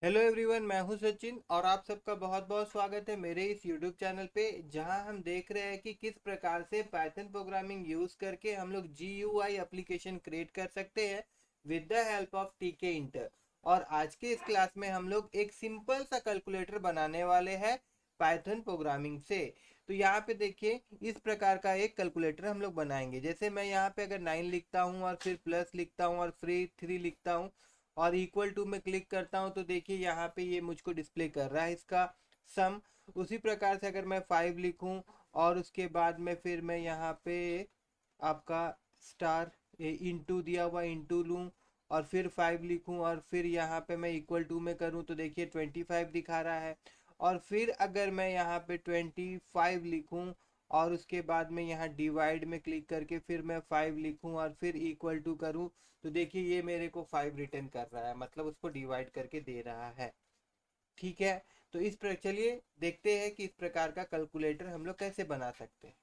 Hello everyone, मैं हूं सचिन और आप सबका बहुत बहुत स्वागत है मेरे इस यूट्यूब चैनल पे, जहां हम देख रहे हैं कि किस प्रकार से पाइथन प्रोग्रामिंग यूज करके हम लोग GUI एप्लीकेशन क्रिएट कर सकते हैं विद द हेल्प ऑफ टीके इंटर। और आज के इस क्लास में हम लोग एक सिंपल सा कैलकुलेटर बनाने वाले हैं पाइथन प्रोग्रामिंग से। तो यहाँ पे देखिए, इस प्रकार का एक कैलकुलेटर हम लोग बनाएंगे। जैसे मैं यहाँ पे अगर 9 लिखता हूँ और फिर प्लस लिखता हूँ और फिर 3 लिखता हूँ और इक्वल टू में क्लिक करता हूं, तो देखिए यहाँ पे ये मुझको डिस्प्ले कर रहा है इसका सम। उसी प्रकार से अगर मैं 5 लिखूं और उसके बाद में फिर मैं यहाँ पे आपका स्टार इंटू दिया हुआ इंटू लूँ और फिर 5 लिखूं और फिर यहाँ पे मैं इक्वल टू में करूँ, तो देखिए 25 दिखा रहा है। और फिर अगर मैं यहाँ पे 25 लिखूं और उसके बाद में यहाँ डिवाइड में क्लिक करके फिर मैं 5 लिखूं और फिर इक्वल टू करूं, तो देखिए ये मेरे को 5 रिटर्न कर रहा है, मतलब उसको डिवाइड करके दे रहा है। ठीक है। तो इस पर चलिए देखते हैं कि इस प्रकार का कैलकुलेटर हम लोग कैसे बना सकते हैं।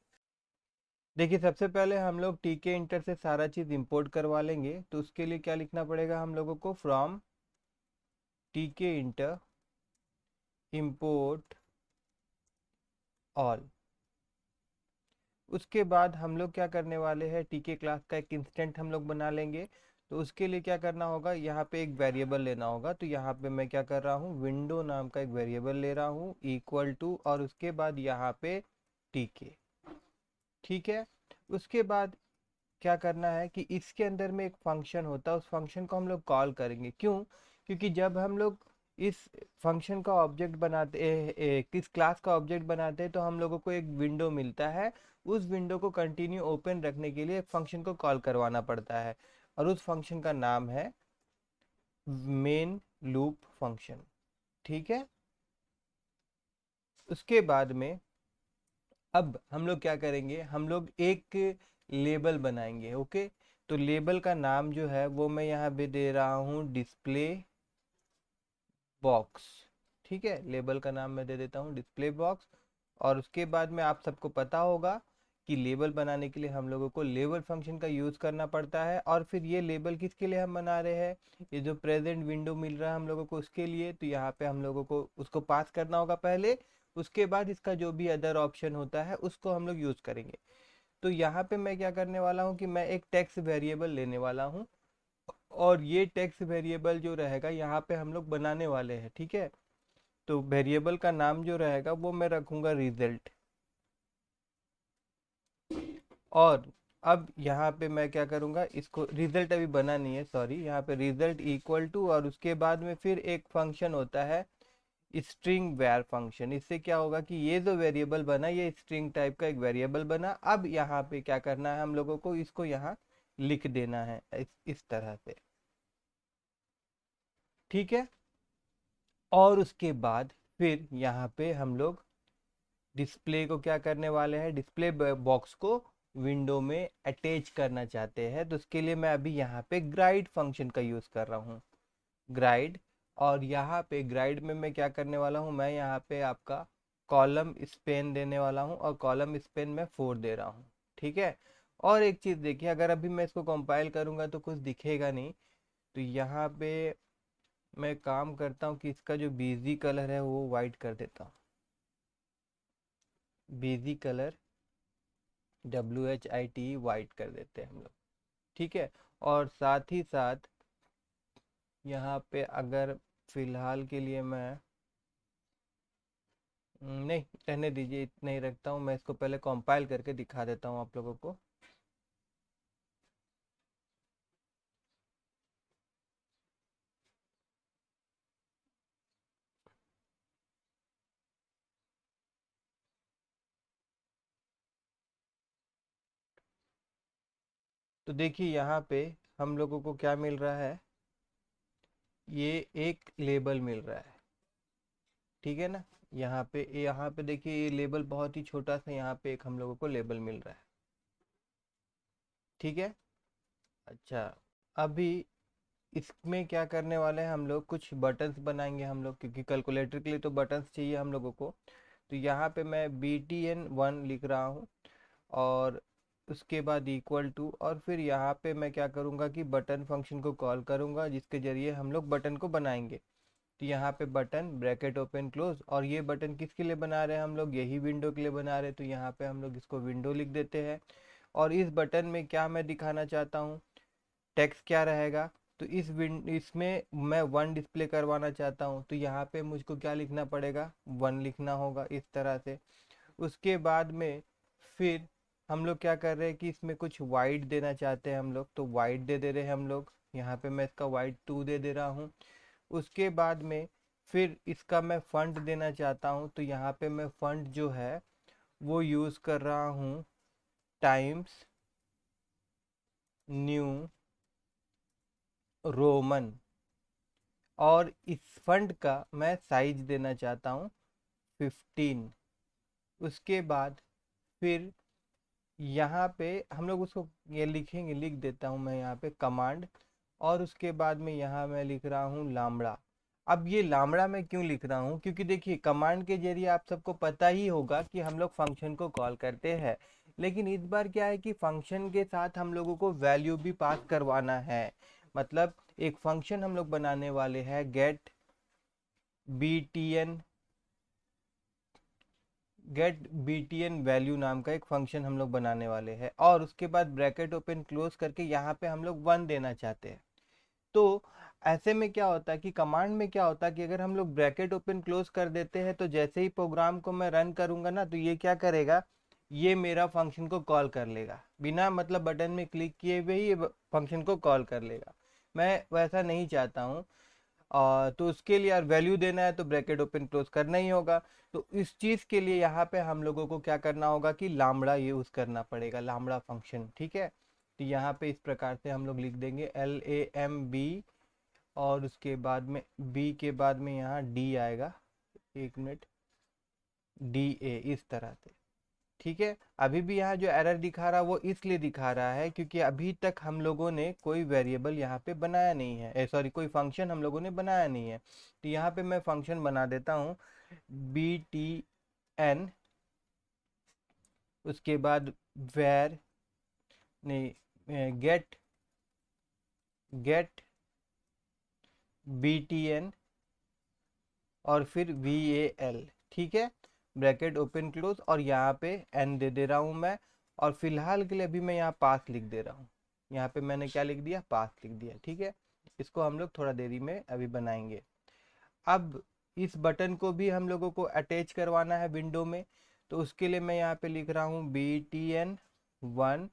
देखिए, सबसे पहले हम लोग टीके इंटर से सारा चीज़ इंपोर्ट करवा लेंगे। तो उसके लिए क्या लिखना पड़ेगा हम लोगों को, फ्रॉम टीके इंटर इंपोर्ट ऑल। उसके बाद हम लोग क्या करने वाले हैं, टीके क्लास का एक इंस्टेंट हम लोग बना लेंगे। तो उसके लिए क्या करना होगा, यहाँ पे एक वेरिएबल लेना होगा। तो यहाँ पे मैं क्या कर रहा हूँ, विंडो नाम का एक वेरिएबल ले रहा हूँ इक्वल टू, और उसके बाद यहाँ पे टीके। ठीक है। उसके बाद क्या करना है कि इसके अंदर में एक फंक्शन होता है, उस फंक्शन को हम लोग कॉल करेंगे। क्यों? क्योंकि जब हम लोग इस फंक्शन का ऑब्जेक्ट बनाते किस क्लास का ऑब्जेक्ट बनाते हैं, तो हम लोगों को एक विंडो मिलता है। उस विंडो को कंटिन्यू ओपन रखने के लिए एक फंक्शन को कॉल करवाना पड़ता है, और उस फंक्शन का नाम है मेन लूप फंक्शन। ठीक है। उसके बाद में अब हम लोग क्या करेंगे, हम लोग एक लेबल बनाएंगे। ओके। तो लेबल का नाम जो है वो मैं यहाँ पे दे रहा हूँ डिस्प्ले बॉक्स। ठीक है, लेबल का नाम मैं दे देता हूँ डिस्प्ले बॉक्स। और उसके बाद में आप सबको पता होगा कि लेबल बनाने के लिए हम लोगों को लेबल फंक्शन का यूज़ करना पड़ता है। और फिर ये लेबल किसके लिए हम बना रहे हैं, ये जो प्रेजेंट विंडो मिल रहा है हम लोगों को उसके लिए। तो यहाँ पे हम लोगों को उसको पास करना होगा पहले, उसके बाद इसका जो भी अदर ऑप्शन होता है उसको हम लोग यूज़ करेंगे। तो यहाँ पे मैं क्या करने वाला हूँ कि मैं एक टेक्स्ट वेरिएबल लेने वाला हूँ, और ये टेक्स्ट वेरिएबल जो रहेगा यहाँ पे हम लोग बनाने वाले हैं। ठीक है। तो वेरिएबल का नाम जो रहेगा वो मैं रखूँगा रिजल्ट। और अब यहाँ पे मैं क्या करूँगा, इसको रिजल्ट अभी बना नहीं है, सॉरी, यहाँ पे रिजल्ट इक्वल टू, और उसके बाद में फिर एक फंक्शन होता है स्ट्रिंग वैर फंक्शन। इससे क्या होगा कि ये जो वेरिएबल बना ये स्ट्रिंग टाइप का एक वेरिएबल बना। अब यहाँ पे क्या करना है हम लोगों को, इसको यहाँ लिख देना है इस तरह से। ठीक है। और उसके बाद फिर यहाँ पे हम लोग डिस्प्ले को क्या करने वाले हैं, डिस्प्ले बॉक्स को विंडो में अटैच करना चाहते हैं। तो उसके लिए मैं अभी यहाँ पे ग्राइड फंक्शन का यूज़ कर रहा हूँ, ग्राइड। और यहाँ पे ग्राइड में मैं क्या करने वाला हूँ, मैं यहाँ पे आपका कॉलम स्पेन देने वाला हूँ, और कॉलम स्पेन में 4 दे रहा हूँ। ठीक है। और एक चीज़ देखिए, अगर अभी मैं इसको कंपाइल करूँगा तो कुछ दिखेगा नहीं। तो यहाँ पे मैं काम करता हूँ कि इसका जो बीजी कलर है वो वाइट कर देता हूँ। बीजी कलर WHIT वाइट कर देते हैं हम लोग। ठीक है। और साथ ही साथ यहाँ पे अगर फिलहाल के लिए मैं नहीं, रहने दीजिए, इतना ही रखता हूँ। मैं इसको पहले कंपाइल करके दिखा देता हूँ आप लोगों को। तो देखिए यहाँ पे हम लोगों को क्या मिल रहा है, ये एक लेबल मिल रहा है। ठीक है ना। यहाँ पे देखिए, ये लेबल बहुत ही छोटा सा, यहाँ पे एक हम लोगों को लेबल मिल रहा है। ठीक है। अच्छा, अभी इसमें क्या करने वाले हैं, हम लोग कुछ बटन्स बनाएंगे हम लोग, क्योंकि कैलकुलेटर के लिए तो बटन्स चाहिए हम लोगों को। तो यहाँ पे मैं BTN1 लिख रहा हूँ, और उसके बाद इक्वल टू, और फिर यहाँ पे मैं क्या करूँगा कि बटन फंक्शन को कॉल करूँगा, जिसके जरिए हम लोग बटन को बनाएंगे। तो यहाँ पे बटन ब्रैकेट ओपन क्लोज, और ये बटन किसके लिए बना रहे हैं हम लोग, यही विंडो के लिए बना रहे हैं, तो यहाँ पे हम लोग इसको विंडो लिख देते हैं। और इस बटन में क्या मैं दिखाना चाहता हूँ, टेक्स्ट क्या रहेगा, तो इसमें मैं 1 डिस्प्ले करवाना चाहता हूँ, तो यहाँ पे मुझको क्या लिखना पड़ेगा, 1 लिखना होगा इस तरह से। उसके बाद में फिर हम लोग क्या कर रहे हैं कि इसमें कुछ वाइट देना चाहते हैं हम लोग, तो वाइट दे रहे हैं हम लोग, यहाँ पे मैं इसका वाइट 2 दे रहा हूँ। उसके बाद में फिर इसका मैं फंट देना चाहता हूँ, तो यहाँ पे मैं फंट जो है वो यूज़ कर रहा हूँ टाइम्स न्यू रोमन, और इस फंट का मैं साइज देना चाहता हूँ 15। उसके बाद फिर यहाँ पे हम लोग उसको ये लिखेंगे, लिख देता हूँ मैं यहाँ पे कमांड, और उसके बाद में यहाँ मैं लिख रहा हूँ लामड़ा। अब ये लामड़ा मैं क्यों लिख रहा हूँ, क्योंकि देखिए कमांड के जरिए आप सबको पता ही होगा कि हम लोग फंक्शन को कॉल करते हैं, लेकिन इस बार क्या है कि फंक्शन के साथ हम लोगों को वैल्यू भी पास करवाना है। मतलब एक फंक्शन हम लोग बनाने वाले हैं, गेट btn वैल्यू नाम का एक फंक्शन हम लोग बनाने वाले हैं, और उसके बाद ब्रैकेट ओपन क्लोज करके यहाँ पे हम लोग 1 देना चाहते हैं। तो ऐसे में क्या होता है कि कमांड में क्या होता है कि अगर हम लोग ब्रैकेट ओपन क्लोज कर देते हैं, तो जैसे ही प्रोग्राम को मैं रन करूंगा ना, तो ये क्या करेगा, ये मेरा फंक्शन को कॉल कर लेगा, बिना मतलब बटन में क्लिक किए हुए ही ये फंक्शन को कॉल कर लेगा। मैं वैसा नहीं चाहता हूँ, तो उसके लिए यार वैल्यू देना है तो ब्रैकेट ओपन क्लोज करना ही होगा। तो इस चीज़ के लिए यहाँ पे हम लोगों को क्या करना होगा कि लामड़ा यूज़ करना पड़ेगा, लामड़ा फंक्शन, ठीक है। तो यहाँ पे इस प्रकार से हम लोग लिख देंगे LAMB, और उसके बाद में B के बाद में यहाँ D आएगा, 1 मिनट, DA, इस तरह से, ठीक है। अभी भी यहाँ जो एरर दिखा रहा है वो इसलिए दिखा रहा है क्योंकि अभी तक हम लोगों ने कोई वेरिएबल यहाँ पे बनाया नहीं है, सॉरी कोई फंक्शन हम लोगों ने बनाया नहीं है। तो यहाँ पे मैं फंक्शन बना देता हूँ btn, उसके बाद वेर नहीं गेट btn, और फिर val, ठीक है, ब्रैकेट ओपन क्लोज, और यहाँ पे n दे रहा हूँ मैं। और फिलहाल के लिए अभी मैं यहाँ पास लिख दे रहा हूँ, यहाँ पे मैंने क्या लिख दिया, पास लिख दिया, ठीक है। इसको हम लोग थोड़ा देरी में अभी बनाएंगे। अब इस बटन को भी हम लोगों को अटैच करवाना है विंडो में, तो उसके लिए मैं यहाँ पे लिख रहा हूँ btn1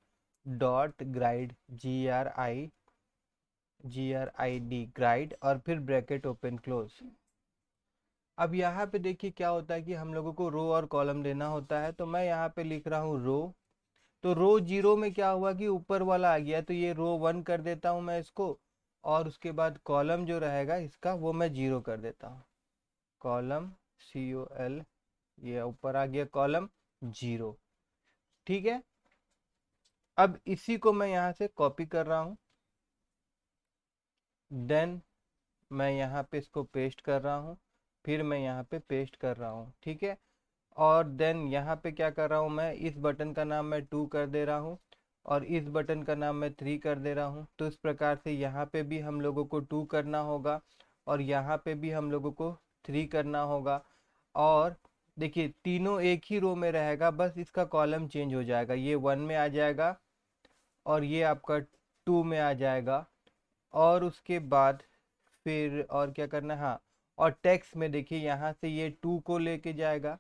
dot grid, GRID grid, और फिर ब्रैकेट ओपन क्लोज। अब यहाँ पे देखिए क्या होता है कि हम लोगों को रो और कॉलम देना होता है, तो मैं यहाँ पे लिख रहा हूँ रो। तो रो 0 में क्या हुआ कि ऊपर वाला आ गया, तो ये रो 1 कर देता हूँ मैं इसको, और उसके बाद कॉलम जो रहेगा इसका वो मैं 0 कर देता हूँ, कॉलम COL, ये ऊपर आ गया कॉलम 0, ठीक है। अब इसी को मैं यहाँ से कॉपी कर रहा हूँ, देन मैं यहाँ पे इसको पेस्ट कर रहा हूँ, फिर मैं यहाँ पे पेस्ट कर रहा हूँ, ठीक है। और देन यहाँ पे क्या कर रहा हूँ, मैं इस बटन का नाम मैं 2 कर दे रहा हूँ, और इस बटन का नाम मैं 3 कर दे रहा हूँ। तो इस प्रकार से यहाँ पे भी हम लोगों को 2 करना होगा, और यहाँ पे भी हम लोगों को 3 करना होगा। और देखिए तीनों एक ही रो में रहेगा, बस इसका कॉलम चेंज हो जाएगा, ये 1 में आ जाएगा और ये आपका 2 में आ जाएगा। और उसके बाद फिर और क्या करना है, हाँ, और टेक्स्ट में देखिए यहाँ से ये 2 को लेके जाएगा,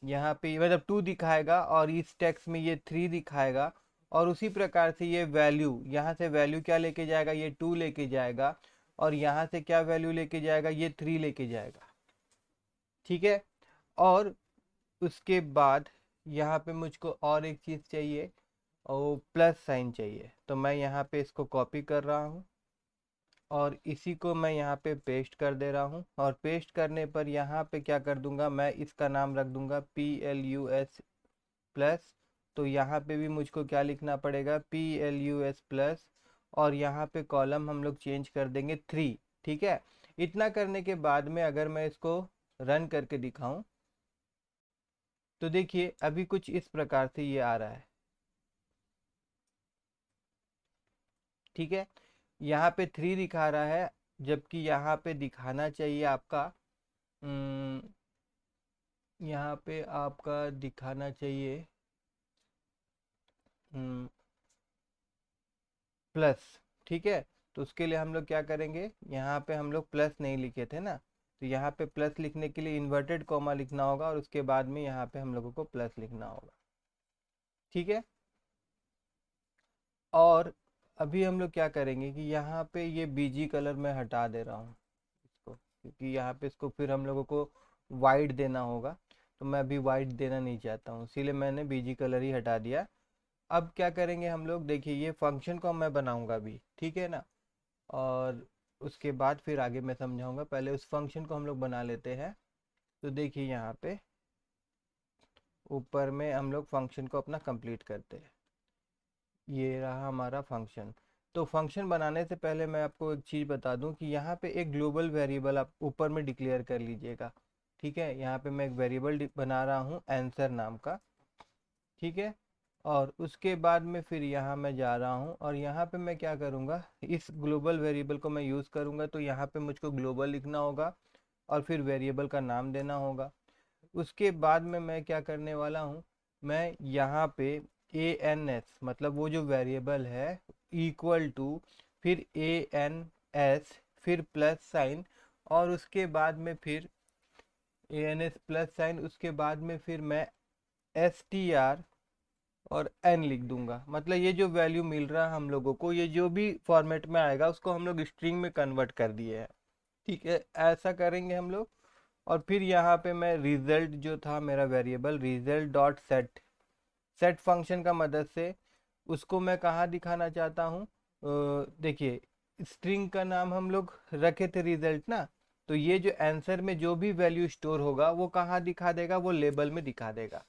यहाँ पे मतलब 2 दिखाएगा, और इस टेक्स्ट में ये 3 दिखाएगा। और उसी प्रकार से ये वैल्यू, यहाँ से वैल्यू क्या लेके जाएगा, ये 2 लेके जाएगा, और यहाँ से क्या वैल्यू लेके जाएगा, ये 3 लेके जाएगा, ठीक है। और उसके बाद यहाँ पे मुझको और एक चीज़ चाहिए, और प्लस साइन चाहिए, तो मैं यहाँ पे इसको कॉपी कर रहा हूँ, और इसी को मैं यहाँ पे पेस्ट कर दे रहा हूँ। और पेस्ट करने पर यहाँ पे क्या कर दूंगा, मैं इसका नाम रख दूंगा PLUS प्लस। तो यहाँ पे भी मुझको क्या लिखना पड़ेगा, PLUS प्लस, और यहाँ पे कॉलम हम लोग चेंज कर देंगे 3, ठीक है। इतना करने के बाद में अगर मैं इसको रन करके दिखाऊं, तो देखिए अभी कुछ इस प्रकार से ये आ रहा है, ठीक है। यहाँ पे 3 दिखा रहा है, जबकि यहाँ पे दिखाना चाहिए आपका यहाँ पे आपका दिखाना चाहिए प्लस। ठीक है, तो उसके लिए हम लोग क्या करेंगे, यहाँ पे हम लोग प्लस नहीं लिखे थे ना, तो यहाँ पे प्लस लिखने के लिए इन्वर्टेड कॉमा लिखना होगा और उसके बाद में यहाँ पे हम लोगों को प्लस लिखना होगा। ठीक है, और अभी हम लोग क्या करेंगे कि यहाँ पे ये बीजी कलर मैं हटा दे रहा हूँ इसको, क्योंकि यहाँ पे इसको फिर हम लोगों को वाइट देना होगा, तो मैं अभी वाइट देना नहीं चाहता हूँ, इसीलिए मैंने बीजी कलर ही हटा दिया। अब क्या करेंगे हम लोग, देखिए ये फंक्शन को मैं बनाऊंगा अभी, ठीक है ना, और उसके बाद फिर आगे मैं समझाऊंगा, पहले उस फंक्शन को हम लोग बना लेते हैं। तो देखिए यहाँ पे ऊपर में हम लोग फंक्शन को अपना कंप्लीट करते हैं, ये रहा हमारा फंक्शन। तो फंक्शन बनाने से पहले मैं आपको एक चीज़ बता दूं कि यहाँ पे एक ग्लोबल वेरिएबल आप ऊपर में डिक्लेयर कर लीजिएगा। ठीक है, यहाँ पे मैं एक वेरिएबल बना रहा हूँ आंसर नाम का। ठीक है, और उसके बाद में फिर यहाँ मैं जा रहा हूँ और यहाँ पे मैं क्या करूँगा, इस ग्लोबल वेरिएबल को मैं यूज़ करूँगा, तो यहाँ पे मुझको ग्लोबल लिखना होगा और फिर वेरिएबल का नाम देना होगा। उसके बाद में मैं क्या करने वाला हूँ, मैं यहाँ पे ए एन एस मतलब वो जो वेरिएबल है इक्वल टू फिर ए एन एस फिर प्लस साइन और उसके बाद में फिर A N S plus sign, उसके बाद में फिर मैं एस टी आर और एन लिख दूंगा। मतलब ये जो वैल्यू मिल रहा है हम लोगों को, ये जो भी फॉर्मेट में आएगा उसको हम लोग स्ट्रिंग में कन्वर्ट कर दिए हैं। ठीक है, ऐसा करेंगे हम लोग। और फिर यहाँ पे मैं रिजल्ट जो था मेरा variable result dot set, set function का मदद से उसको मैं कहाँ दिखाना चाहता हूँ, देखिए स्ट्रिंग का नाम हम लोग रखे थे रिजल्ट ना, तो ये जो आंसर में जो भी वैल्यू स्टोर होगा वो कहाँ दिखा देगा, वो लेबल में दिखा देगा।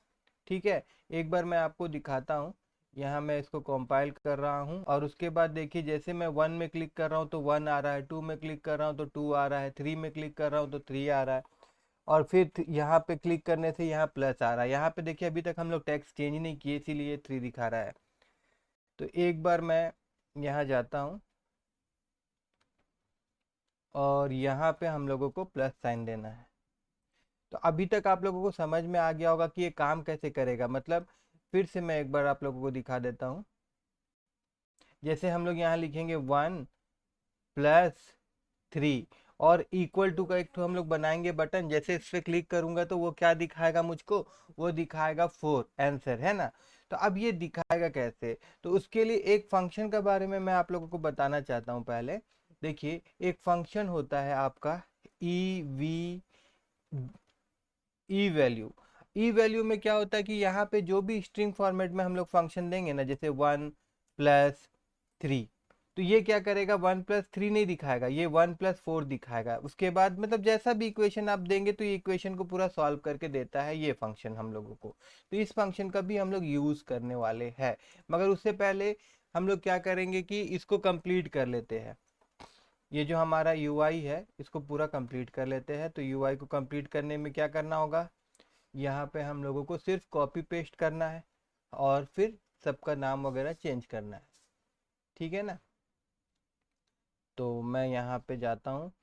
ठीक है, एक बार मैं आपको दिखाता हूँ, यहाँ मैं इसको कंपाइल कर रहा हूँ और उसके बाद देखिए जैसे मैं 1 में क्लिक कर रहा हूँ तो 1 आ रहा है, 2 में क्लिक कर रहा हूँ तो 2 आ रहा है, 3 में क्लिक कर रहा हूँ तो 3 आ रहा है, और फिर यहाँ पे क्लिक करने से यहाँ प्लस आ रहा है। यहाँ पे देखिए अभी तक हम लोग टेक्स्ट चेंज नहीं किए इसीलिए 3 दिखा रहा है। तो एक बार मैं यहाँ जाता हूँ और यहाँ पे हम लोगों को प्लस साइन देना है। तो अभी तक आप लोगों को समझ में आ गया होगा कि ये काम कैसे करेगा। मतलब फिर से मैं एक बार आप लोगों को दिखा देता हूँ। जैसे हम लोग यहाँ लिखेंगे 1+3 और इक्वल टू का एक तो हम लोग बनाएंगे बटन, जैसे इस पर क्लिक करूंगा तो वो क्या दिखाएगा मुझको, वो दिखाएगा 4 आंसर, है ना। तो अब ये दिखाएगा कैसे, तो उसके लिए एक फंक्शन के बारे में मैं आप लोगों को बताना चाहता हूँ पहले। देखिए एक फंक्शन होता है आपका ई वी ई वैल्यू। ई वैल्यू में क्या होता है कि यहाँ पे जो भी स्ट्रिंग फॉर्मेट में हम लोग फंक्शन देंगे ना, जैसे 1+3, तो ये क्या करेगा, 1+3 नहीं दिखाएगा, ये 1+4 दिखाएगा। उसके बाद मतलब जैसा भी इक्वेशन आप देंगे तो ये इक्वेशन को पूरा सॉल्व करके देता है ये फंक्शन हम लोगों को। तो इस फंक्शन का भी हम लोग यूज करने वाले हैं, मगर उससे पहले हम लोग क्या करेंगे कि इसको कंप्लीट कर लेते हैं। ये जो हमारा यूआई है इसको पूरा कंप्लीट कर लेते हैं। तो यूआई को कंप्लीट करने में क्या करना होगा, यहाँ पे हम लोगों को सिर्फ कॉपी पेस्ट करना है और फिर सबका नाम वगैरह चेंज करना है। ठीक है ना, तो मैं यहाँ पे जाता हूँ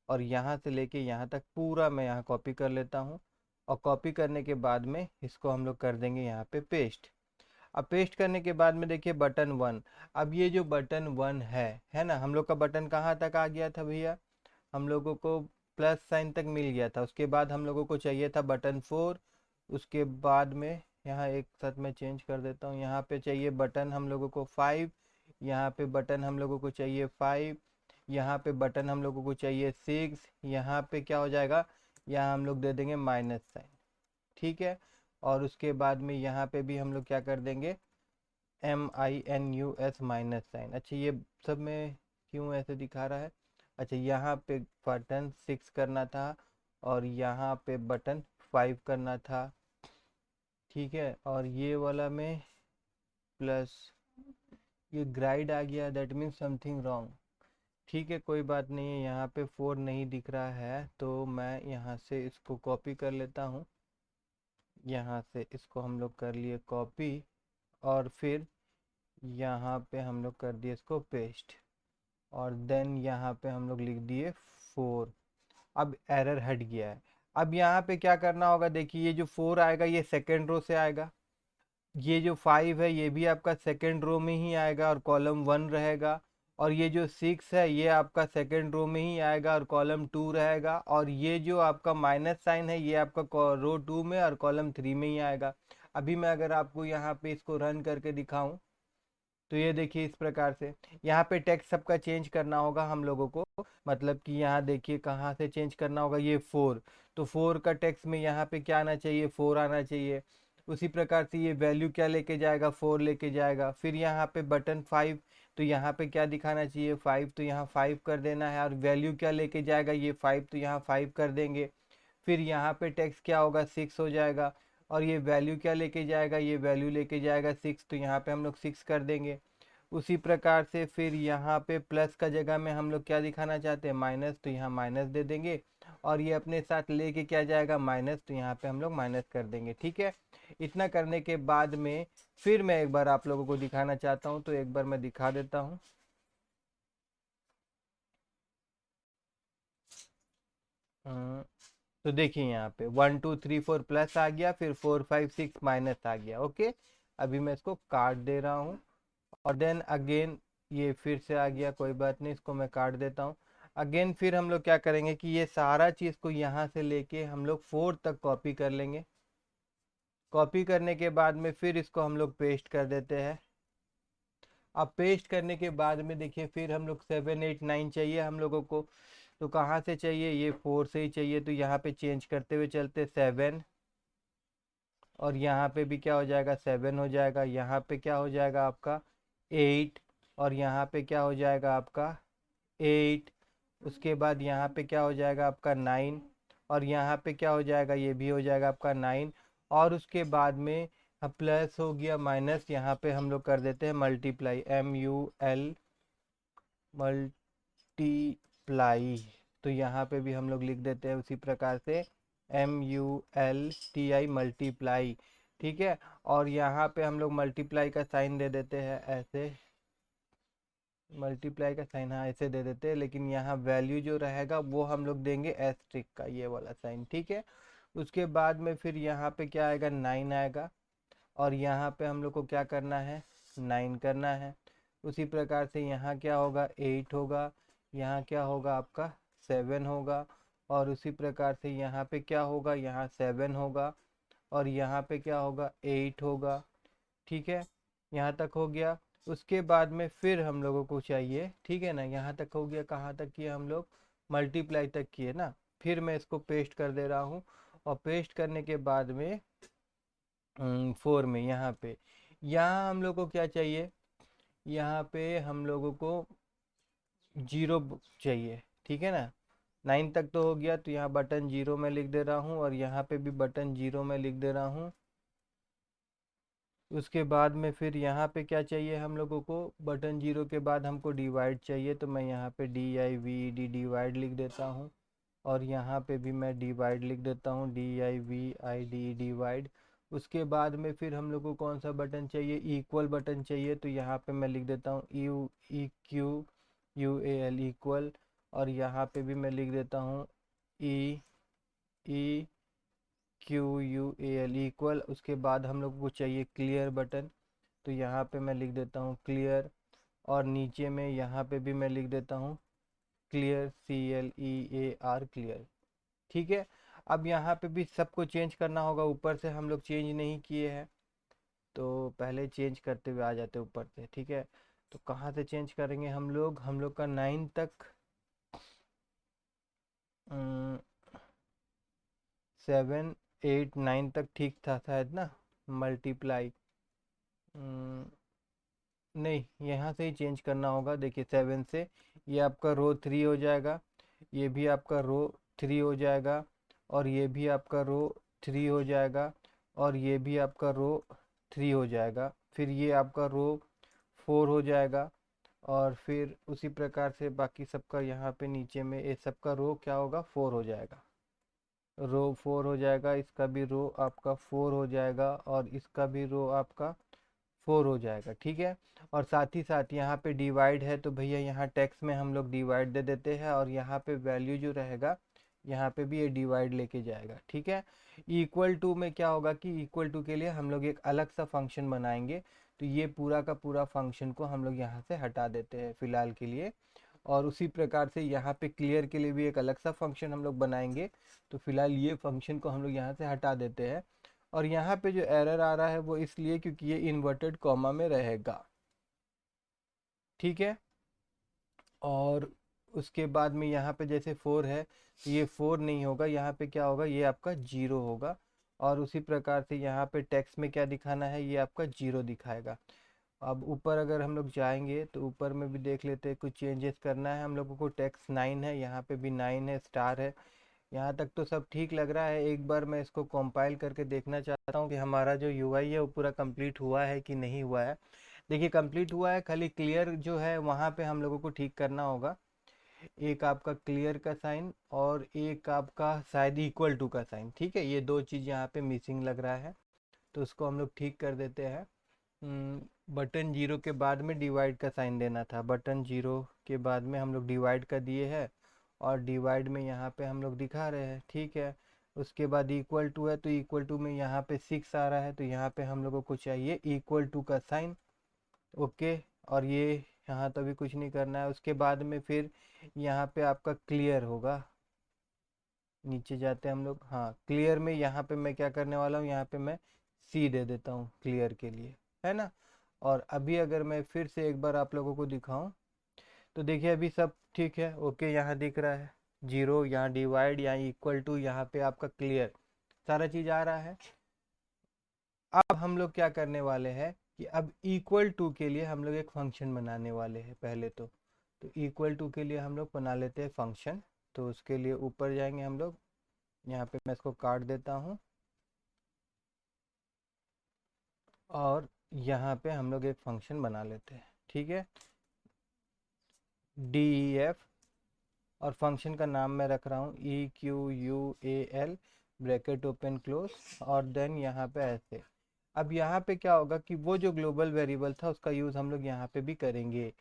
और यहाँ से लेके यहाँ तक पूरा मैं यहाँ कॉपी कर लेता हूँ और कॉपी करने के बाद में इसको हम लोग कर देंगे यहाँ पे पेस्ट। अब पेस्ट करने के बाद में देखिए बटन 1, अब ये जो बटन 1 है ना, हम लोग का बटन कहाँ तक आ गया था भैया, हम लोगों को प्लस साइन तक मिल गया था। उसके बाद हम लोगों को चाहिए था बटन 4, उसके बाद में यहाँ एक साथ मैं चेंज कर देता हूँ, यहाँ पे चाहिए बटन हम लोगों को 5, यहाँ पे बटन हम लोगों को चाहिए 5, यहाँ पे बटन हम लोगों को चाहिए 6, यहाँ पे क्या हो जाएगा, यहाँ हम लोग दे देंगे माइनस साइन। ठीक है, और उसके बाद में यहाँ पे भी हम लोग क्या कर देंगे, MINUS माइनस साइन। अच्छा ये सब में क्यों ऐसे दिखा रहा है, अच्छा यहाँ पे बटन 6 करना था और यहाँ पे बटन 5 करना था। ठीक है, और ये वाला में प्लस, ये ग्राइड आ गया, दैट मीन्स समथिंग रॉन्ग। ठीक है, कोई बात नहीं है, यहाँ पे 4 नहीं दिख रहा है तो मैं यहाँ से इसको कॉपी कर लेता हूँ। यहाँ से इसको हम लोग कर लिए कॉपी और फिर यहाँ पे हम लोग कर दिए इसको पेस्ट। और देन यहाँ पे हम लोग लिख दिए 4। अब एरर हट गया है। अब यहाँ पे क्या करना होगा, देखिए ये जो 4 आएगा ये सेकेंड रो से आएगा, ये जो 5 है ये भी आपका सेकेंड रो में ही आएगा और कॉलम 1 रहेगा, और ये जो 6 है ये आपका सेकेंड रो में ही आएगा और कॉलम 2 रहेगा, और ये जो आपका माइनस साइन है ये आपका रो 2 में और कॉलम 3 में ही आएगा। अभी मैं अगर आपको यहाँ पे इसको रन करके दिखाऊं तो ये देखिए इस प्रकार से यहाँ पे टेक्स्ट सबका चेंज करना होगा हम लोगों को। मतलब कि यहाँ देखिए कहाँ से चेंज करना होगा, ये 4, तो 4 का टेक्स्ट में यहाँ पे क्या आना चाहिए, 4 आना चाहिए। उसी प्रकार से ये वैल्यू क्या लेके जाएगा, 4 लेके जाएगा। फिर यहाँ पे बटन 5, तो यहाँ पे क्या दिखाना चाहिए, 5, तो यहाँ 5 कर देना है, और वैल्यू क्या लेके जाएगा, ये 5, तो यहाँ 5 कर देंगे। फिर यहाँ पे टेक्स्ट क्या होगा, 6 हो जाएगा, और ये वैल्यू क्या लेके जाएगा, ये वैल्यू लेके जाएगा 6, तो यहाँ पे हम लोग 6 कर देंगे। उसी प्रकार से फिर यहाँ पे प्लस का जगह में हम लोग क्या दिखाना चाहते हैं, माइनस, तो यहाँ माइनस दे देंगे, और ये अपने साथ लेके क्या जाएगा, माइनस, तो यहाँ पे हम लोग माइनस कर देंगे। ठीक है, इतना करने के बाद में फिर मैं एक बार आप लोगों को दिखाना चाहता हूँ, तो एक बार मैं दिखा देता हूँ। तो देखिए यहाँ पे 1 2 3 4 प्लस आ गया, फिर 4 5 6 माइनस आ गया। ओके, अभी मैं इसको काट दे रहा हूँ, और देन अगेन ये फिर से आ गया, कोई बात नहीं, इसको मैं काट देता हूँ। अगेन फिर हम लोग क्या करेंगे कि ये सारा चीज़ को यहाँ से लेके हम लोग 4 तक कॉपी कर लेंगे। कॉपी करने के बाद में फिर इसको हम लोग पेस्ट कर देते हैं। अब पेस्ट करने के बाद में देखिए फिर हम लोग 7 8 9 चाहिए हम लोगों को, तो कहाँ से चाहिए, ये 4 से ही चाहिए, तो यहाँ पे चेंज करते हुए चलते 7, और यहाँ पे भी क्या हो जाएगा, 7 हो जाएगा। यहाँ पे क्या हो जाएगा आपका 8, और यहाँ पे क्या हो जाएगा आपका 8। उसके बाद यहाँ पे क्या हो जाएगा आपका 9, और यहाँ पे क्या हो जाएगा, ये भी हो जाएगा आपका 9। और उसके बाद में प्लस हो गया, माइनस, यहाँ पे हम लोग कर देते हैं मल्टीप्लाई, MUL मल्टीप्लाई, तो यहाँ पे भी हम लोग लिख देते हैं उसी प्रकार से MULTI मल्टीप्लाई। ठीक है, और यहाँ पे हम लोग मल्टीप्लाई का साइन दे देते हैं ऐसे, मल्टीप्लाई का साइन हाँ ऐसे दे देते हैं, लेकिन यहाँ वैल्यू जो रहेगा वो हम लोग देंगे एस्ट्रिक का, ये वाला साइन। ठीक है, उसके बाद में फिर यहाँ पे क्या आएगा, 9 आएगा, और यहाँ पे हम लोग को क्या करना है, 9 करना है। उसी प्रकार से यहाँ क्या होगा, 8 होगा, यहाँ क्या होगा आपका 7 होगा, और उसी प्रकार से यहाँ पे क्या होगा, यहाँ 7 होगा, और यहाँ पे क्या होगा 8 होगा। ठीक है, यहाँ तक हो गया। उसके बाद में फिर हम लोगों को चाहिए, ठीक है ना, यहाँ तक हो गया, कहाँ तक किए हम लोग, मल्टीप्लाई तक किए ना। फिर मैं इसको पेस्ट कर दे रहा हूँ, और पेस्ट करने के बाद में 4 में यहाँ हम लोग को क्या चाहिए, यहाँ पे हम लोगों को 0 चाहिए। ठीक है ना, 9 तक तो हो गया, तो यहाँ बटन 0 में लिख दे रहा हूँ, और यहाँ पे भी बटन 0 में लिख दे रहा हूँ। उसके बाद में फिर यहाँ पे क्या चाहिए हम लोगों को, बटन 0 के बाद हमको डिवाइड चाहिए, तो मैं यहाँ पे DIVD डिवाइड लिख देता हूँ, और यहाँ पे भी मैं डिवाइड लिख देता हूँ, DIVID डिवाइड। उसके बाद में फिर हम लोग को कौन सा बटन चाहिए, इक्वल बटन चाहिए, तो यहाँ पे मैं लिख देता हूँ EQUAL इक्वल, और यहाँ पे भी मैं लिख देता हूँ EQUAL इक्वल। उसके बाद हम लोग को चाहिए क्लियर बटन, तो यहाँ पे मैं लिख देता हूँ क्लियर, और नीचे में यहाँ पे भी मैं लिख देता हूँ क्लियर, CLEAR क्लियर। ठीक है, अब यहाँ पे भी सबको चेंज करना होगा, ऊपर से हम लोग चेंज नहीं किए हैं, तो पहले चेंज करते हुए आ जाते ऊपर से। ठीक है, तो कहाँ से चेंज करेंगे हम लोग का 9 तक, 7 8 9 तक ठीक था शायद ना, मल्टीप्लाई, नहीं यहाँ से ही चेंज करना होगा। देखिए 7 से ये आपका रो 3 हो जाएगा, ये भी आपका रो 3 हो जाएगा, और ये भी आपका रो 3 हो जाएगा, और ये भी आपका रो 3 हो जाएगा। फिर ये आपका रो 4 हो जाएगा, और फिर उसी प्रकार से बाकी सबका यहाँ पे नीचे में ये सबका रो क्या होगा, 4 हो जाएगा, रो 4 हो जाएगा। इसका भी रो आपका 4 हो जाएगा, और इसका भी रो आपका 4 हो जाएगा, ठीक है। और साथ ही साथ यहाँ पे डिवाइड है तो भैया यहाँ टेक्स्ट में हम लोग डिवाइड दे देते हैं, और यहाँ पे वैल्यू जो रहेगा यहाँ पे भी ये डिवाइड लेके जाएगा, ठीक है। इक्वल टू में क्या होगा कि इक्वल टू के लिए हम लोग एक अलग सा फंक्शन बनाएंगे, तो ये पूरा का पूरा फंक्शन को हम लोग यहाँ से हटा देते हैं फिलहाल के लिए। और उसी प्रकार से यहाँ पे क्लियर के लिए भी एक अलग सा फंक्शन हम लोग बनाएंगे, तो फिलहाल ये फंक्शन को हम लोग यहाँ से हटा देते हैं। और यहाँ पे जो एरर आ रहा है वो इसलिए क्योंकि ये इन्वर्टेड कॉमा में रहेगा, ठीक है। और उसके बाद में यहाँ पे जैसे 4 है तो ये 4 नहीं होगा, यहाँ पे क्या होगा, ये आपका 0 होगा। और उसी प्रकार से यहाँ पे टेक्स्ट में क्या दिखाना है, ये आपका 0 दिखाएगा। अब ऊपर अगर हम लोग जाएंगे तो ऊपर में भी देख लेते हैं, कुछ चेंजेस करना है हम लोगों को। टेक्स्ट 9 है, यहाँ पे भी 9 है, स्टार है। यहाँ तक तो सब ठीक लग रहा है। एक बार मैं इसको कंपाइल करके देखना चाहता हूँ कि हमारा जो यूआई है वो पूरा कंप्लीट हुआ है कि नहीं हुआ है। देखिए कंप्लीट हुआ है, खाली क्लियर जो है वहाँ पे हम लोगों को ठीक करना होगा। एक आपका क्लियर का साइन और एक आपका शायद इक्वल टू का साइन, ठीक है। ये दो चीज़ यहाँ पे मिसिंग लग रहा है, तो उसको हम लोग ठीक कर देते हैं। बटन 0 के बाद में डिवाइड का साइन देना था, बटन 0 के बाद में हम लोग डिवाइड का दिए हैं, और डिवाइड में यहाँ पे हम लोग दिखा रहे हैं, ठीक है। उसके बाद इक्वल टू है, तो इक्वल टू में यहाँ पे 6 आ रहा है, तो यहाँ पे हम लोगों को चाहिए इक्वल टू का साइन, ओके। और ये यहाँ तो भी कुछ नहीं करना है। उसके बाद में फिर यहाँ पे आपका क्लियर होगा, नीचे जाते हैं हम लोग। हाँ, क्लियर में यहाँ पे मैं क्या करने वाला हूँ, यहाँ पे मैं सी दे देता हूँ क्लियर के लिए, है ना। और अभी अगर मैं फिर से एक बार आप लोगों को दिखाऊं तो देखिए अभी सब ठीक है, ओके। यहाँ दिख रहा है 0, यहाँ डिवाइड, यहाँ इक्वल टू, यहाँ पे आपका क्लियर, सारा चीज़ आ रहा है। अब हम लोग क्या करने वाले हैं कि अब इक्वल टू के लिए हम लोग एक फंक्शन बनाने वाले हैं पहले तो इक्वल टू के लिए हम लोग बना लेते हैं फंक्शन। तो उसके लिए ऊपर जाएंगे हम लोग, यहाँ पे मैं इसको काट देता हूँ, और यहाँ पे हम लोग एक फंक्शन बना लेते हैं, ठीक है। DEF, और फंक्शन का नाम मैं रख रहा हूँ EQUAL, ब्रैकेट ओपन क्लोज, और देन यहाँ पे ऐसे। अब यहाँ पे क्या होगा कि वो जो ग्लोबल वेरिएबल था उसका यूज़ हम लोग यहाँ पे भी करेंगे,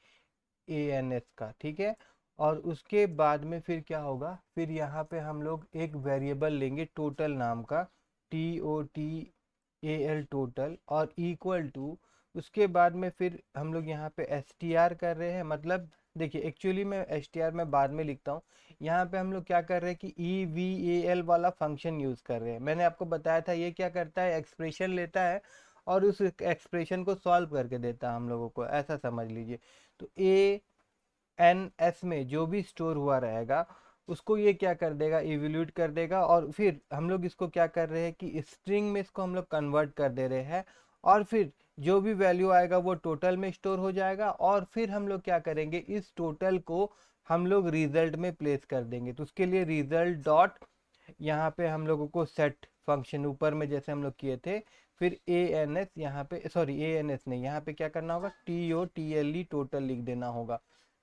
ANS का, ठीक है। और उसके बाद में फिर क्या होगा, फिर यहाँ पे हम लोग एक वेरिएबल लेंगे टोटल नाम का, TOTAL टोटल, और इक्वल टू। उसके बाद में फिर हम लोग यहाँ पे STR कर रहे हैं, मतलब देखिए एक्चुअली मैं STR में बाद में लिखता हूँ। यहाँ पे हम लोग क्या कर रहे हैं कि EVAL वाला फंक्शन यूज़ कर रहे हैं। मैंने आपको बताया था ये क्या करता है, एक्सप्रेशन लेता है और उस एक्सप्रेशन को सॉल्व करके देता है हम लोगों को, ऐसा समझ लीजिए। तो ANS में जो भी स्टोर हुआ रहेगा उसको ये क्या कर देगा, इवैल्यूएट कर देगा। और फिर हम लोग इसको क्या कर रहे हैं कि स्ट्रिंग में इसको हम लोग कन्वर्ट कर दे रहे हैं, और फिर जो भी वैल्यू आएगा वो टोटल में स्टोर हो जाएगा। और फिर हम लोग क्या करेंगे, इस टोटल को हम लोग रिजल्ट में प्लेस कर देंगे। तो उसके लिए रिजल्ट डॉट, यहाँ पे हम लोगों को सेट फंक्शन ऊपर में जैसे हम लोग किए थे, फिर ANS यहाँ पे, सॉरी ANS नहीं, यहाँ पे क्या करना होगा, TOTLE टोटल लिख देना होगा,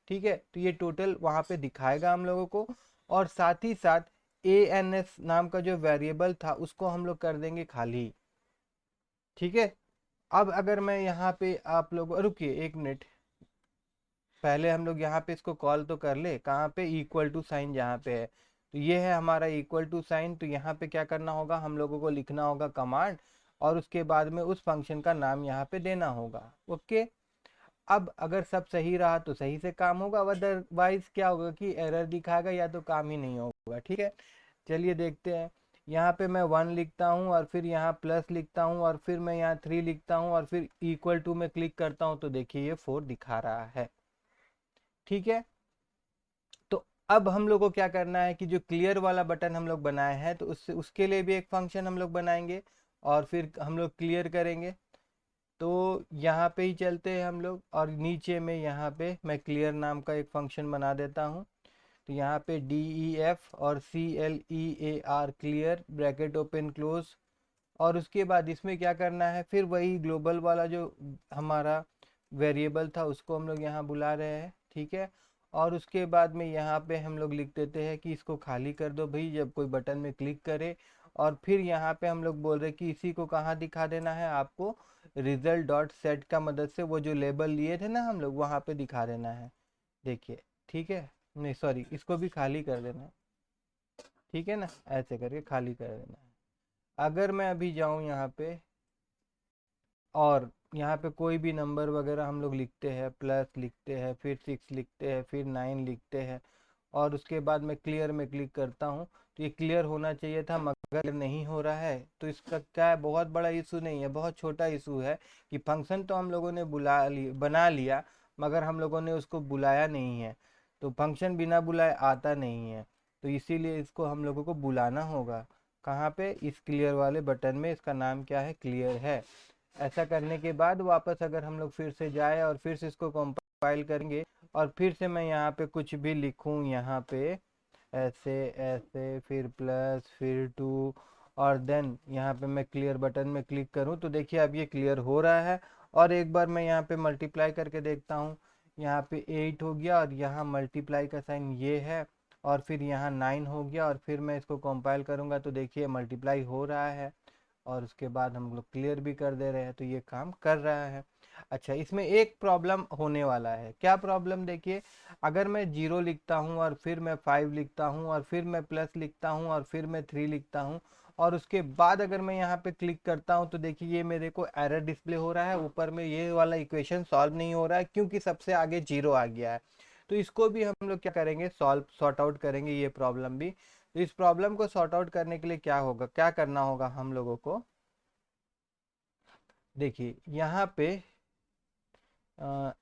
ठीक है। तो ये टोटल वहाँ पे दिखाएगा हम लोगों को। और साथ ही साथ ANS नाम का जो वेरिएबल था उसको हम लोग कर देंगे खाली, ठीक है। अब अगर मैं यहाँ पे आप लोग रुकिए एक मिनट, पहले हम लोग यहाँ पे इसको कॉल तो कर ले, कहाँ पे, इक्वल टू साइन जहाँ पे है। तो ये है हमारा इक्वल टू साइन। तो यहाँ पे क्या करना होगा, हम लोगों को लिखना होगा कमांड, और उसके बाद में उस फंक्शन का नाम यहाँ पे देना होगा, ओके। अब अगर सब सही रहा तो सही से काम होगा, अदरवाइज क्या होगा कि एरर दिखाएगा या तो काम ही नहीं होगा, ठीक है। चलिए देखते हैं। यहाँ पे मैं 1 लिखता हूँ, और फिर यहाँ प्लस लिखता हूँ, और फिर मैं यहाँ 3 लिखता हूँ, और फिर इक्वल टू में क्लिक करता हूँ तो देखिए ये 4 दिखा रहा है, ठीक है। तो अब हम लोग को क्या करना है कि जो क्लियर वाला बटन हम लोग बनाए हैं तो उसके लिए भी एक फंक्शन हम लोग बनाएंगे, और फिर हम लोग क्लियर करेंगे। तो यहाँ पे ही चलते हैं हम लोग, और नीचे में यहाँ पे मैं क्लियर नाम का एक फंक्शन बना देता हूँ। तो यहाँ पे DEF और CLEAR, clear bracket open close. और उसके बाद इसमें क्या करना है, फिर वही ग्लोबल वाला जो हमारा वेरिएबल था उसको हम लोग यहाँ बुला रहे हैं, ठीक है। और उसके बाद में यहाँ पे हम लोग लिख देते हैं कि इसको खाली कर दो भाई जब कोई बटन में क्लिक करे। और फिर यहाँ पे हम लोग बोल रहे हैं कि इसी को कहाँ दिखा देना है आपको, रिजल्ट डॉट सेट का मदद से वो जो लेबल लिए थे ना हम लोग वहाँ पे दिखा देना है। देखिए ठीक है, नहीं सॉरी, इसको भी खाली कर देना है, ठीक है ना, ऐसे करके खाली कर देना है। अगर मैं अभी जाऊँ यहाँ पे और यहाँ पे कोई भी नंबर वगैरह हम लोग लिखते हैं, प्लस लिखते हैं, फिर 6 लिखते हैं, फिर 9 लिखते हैं, और उसके बाद मैं क्लियर में क्लिक करता हूँ, तो ये क्लियर होना चाहिए था मगर नहीं हो रहा है। तो इसका क्या है, बहुत बड़ा इशू नहीं है, बहुत छोटा इशू है कि फंक्शन तो हम लोगों ने बना लिया मगर हम लोगों ने उसको बुलाया नहीं है। तो फंक्शन बिना बुलाए आता नहीं है, तो इसीलिए इसको हम लोगों को बुलाना होगा। कहाँ पे, इस क्लियर वाले बटन में, इसका नाम क्या है, क्लियर है। ऐसा करने के बाद वापस अगर हम लोग फिर से जाए और फिर से इसको कंपाइल करेंगे और फिर से मैं यहाँ पे कुछ भी लिखूँ, यहाँ पे ऐसे ऐसे, फिर प्लस, फिर 2, और देन यहाँ पे मैं क्लियर बटन में क्लिक करूँ तो देखिए अब ये क्लियर हो रहा है। और एक बार मैं यहाँ पे मल्टीप्लाई करके देखता हूँ, यहाँ पे 8 हो गया और यहाँ मल्टीप्लाई का साइन ये है, और फिर यहाँ 9 हो गया, और फिर मैं इसको कंपाइल करूँगा तो देखिए मल्टीप्लाई हो रहा है, और उसके बाद हम लोग क्लियर भी कर दे रहे हैं, तो ये काम कर रहा है। अच्छा, इसमें एक प्रॉब्लम होने वाला है। क्या प्रॉब्लम, देखिए अगर मैं 0 लिखता हूँ और फिर मैं 5 लिखता हूँ और फिर मैं प्लस लिखता हूँ और फिर मैं 3 लिखता हूँ और उसके बाद अगर मैं यहाँ पे क्लिक करता हूँ तो देखिए ये मेरे को एरर डिस्प्ले हो रहा है, ऊपर में ये वाला इक्वेशन सॉल्व नहीं हो रहा है क्योंकि सबसे आगे 0 आ गया है। तो इसको भी हम लोग क्या करेंगे, सॉर्ट आउट करेंगे ये प्रॉब्लम भी। तो इस प्रॉब्लम को सॉर्ट आउट करने के लिए क्या होगा, क्या करना होगा हम लोगों को, देखिए यहाँ पे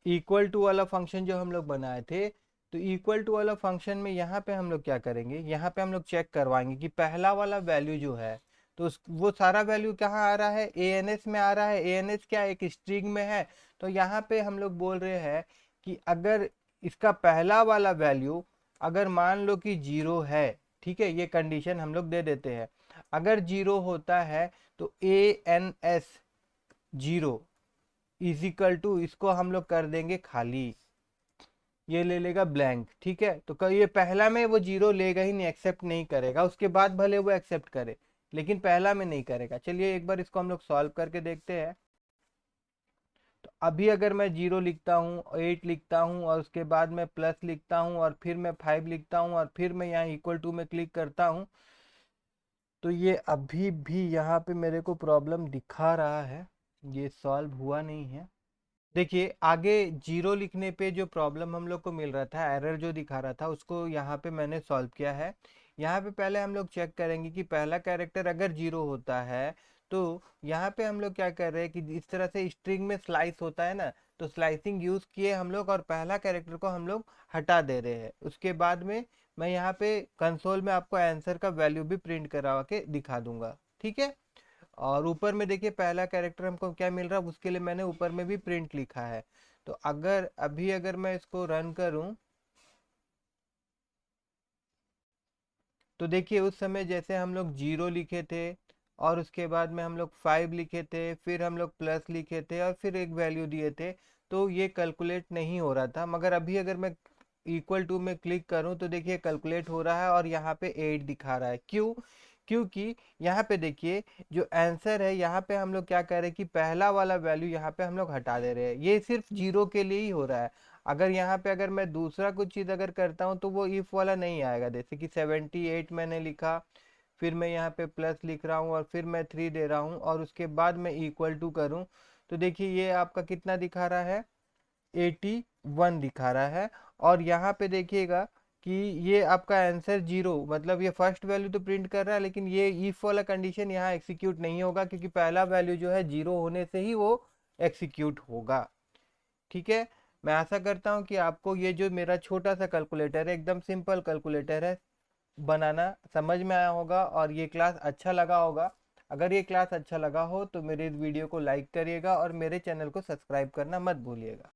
इक्वल टू वाला फंक्शन जो हम लोग बनाए थे, तो इक्वल टू वाला फंक्शन में यहाँ पे हम लोग क्या करेंगे, यहाँ पे हम लोग चेक करवाएंगे कि पहला वाला वैल्यू जो है तो वो सारा वैल्यू कहाँ आ रहा है, एएनएस में आ रहा है। एएनएस क्या एक स्ट्रिंग में है, तो यहाँ पे हम लोग बोल रहे हैं कि अगर इसका पहला वाला वैल्यू अगर मान लो कि 0 है, ठीक है, ये कंडीशन हम लोग दे देते हैं। अगर 0 होता है तो एएनएस 0 इजिकल टू, इसको हम लोग कर देंगे खाली, ये ले लेगा ब्लैंक, ठीक है। तो ये पहला में वो 0 लेगा ही नहीं, एक्सेप्ट नहीं करेगा, उसके बाद भले वो एक्सेप्ट करे लेकिन पहला में नहीं करेगा। चलिए एक बार इसको हम लोग सॉल्व करके देखते हैं। तो अभी अगर मैं 0 लिखता हूँ, 8 लिखता हूँ और उसके बाद मैं प्लस लिखता हूँ और फिर मैं 5 लिखता हूँ और फिर मैं यहाँ इक्वल टू में क्लिक करता हूँ, तो ये अभी भी यहाँ पे मेरे को प्रॉब्लम दिखा रहा है, ये सॉल्व हुआ नहीं है। देखिए आगे 0 लिखने पे जो प्रॉब्लम हम लोग को मिल रहा था, एरर जो दिखा रहा था, उसको यहाँ पे मैंने सॉल्व किया है। यहाँ पे पहले हम लोग चेक करेंगे कि पहला कैरेक्टर अगर 0 होता है तो यहाँ पे हम लोग क्या कर रहे हैं कि इस तरह से स्ट्रिंग में स्लाइस होता है ना, तो स्लाइसिंग यूज किए हम लोग और पहला कैरेक्टर को हम लोग हटा दे रहे हैं। उसके बाद में मैं यहाँ पे कंसोल में आपको आंसर का वैल्यू भी प्रिंट करा के दिखा दूंगा, ठीक है। और ऊपर में देखिए पहला कैरेक्टर हमको क्या मिल रहा है, उसके लिए मैंने ऊपर में भी प्रिंट लिखा है। तो अगर मैं इसको रन करूं तो देखिए उस समय जैसे हम लोग 0 लिखे थे और उसके बाद में हम लोग 5 लिखे थे, फिर हम लोग प्लस लिखे थे और फिर एक वैल्यू दिए थे, तो ये कैलकुलेट नहीं हो रहा था। मगर अभी अगर मैं इक्वल टू में क्लिक करूं तो देखिए कैलकुलेट हो रहा है और यहाँ पे 8 दिखा रहा है। क्यों, क्योंकि यहाँ पे देखिए जो आंसर है, यहाँ पे हम लोग क्या कर रहे हैं कि पहला वाला वैल्यू यहाँ पे हम लोग हटा दे रहे हैं, ये सिर्फ 0 के लिए ही हो रहा है। अगर यहाँ पे अगर मैं दूसरा कुछ चीज़ अगर करता हूँ तो वो इफ वाला नहीं आएगा। जैसे कि 78 मैंने लिखा, फिर मैं यहाँ पे प्लस लिख रहा हूँ और फिर मैं 3 दे रहा हूँ और उसके बाद मैं इक्वल टू करूँ, तो देखिए ये आपका कितना दिखा रहा है, 81 दिखा रहा है। और यहाँ पे देखिएगा कि ये आपका आंसर 0, मतलब ये फर्स्ट वैल्यू तो प्रिंट कर रहा है लेकिन ये इफ वाला कंडीशन यहाँ एग्जीक्यूट नहीं होगा क्योंकि पहला वैल्यू जो है 0 होने से ही वो एग्जीक्यूट होगा, ठीक है। मैं आशा करता हूँ कि आपको ये जो मेरा छोटा सा कैलकुलेटर है, एकदम सिंपल कैलकुलेटर है, बनाना समझ में आया होगा और ये क्लास अच्छा लगा होगा। अगर ये क्लास अच्छा लगा हो तो मेरे इस वीडियो को लाइक करिएगा और मेरे चैनल को सब्सक्राइब करना मत भूलिएगा।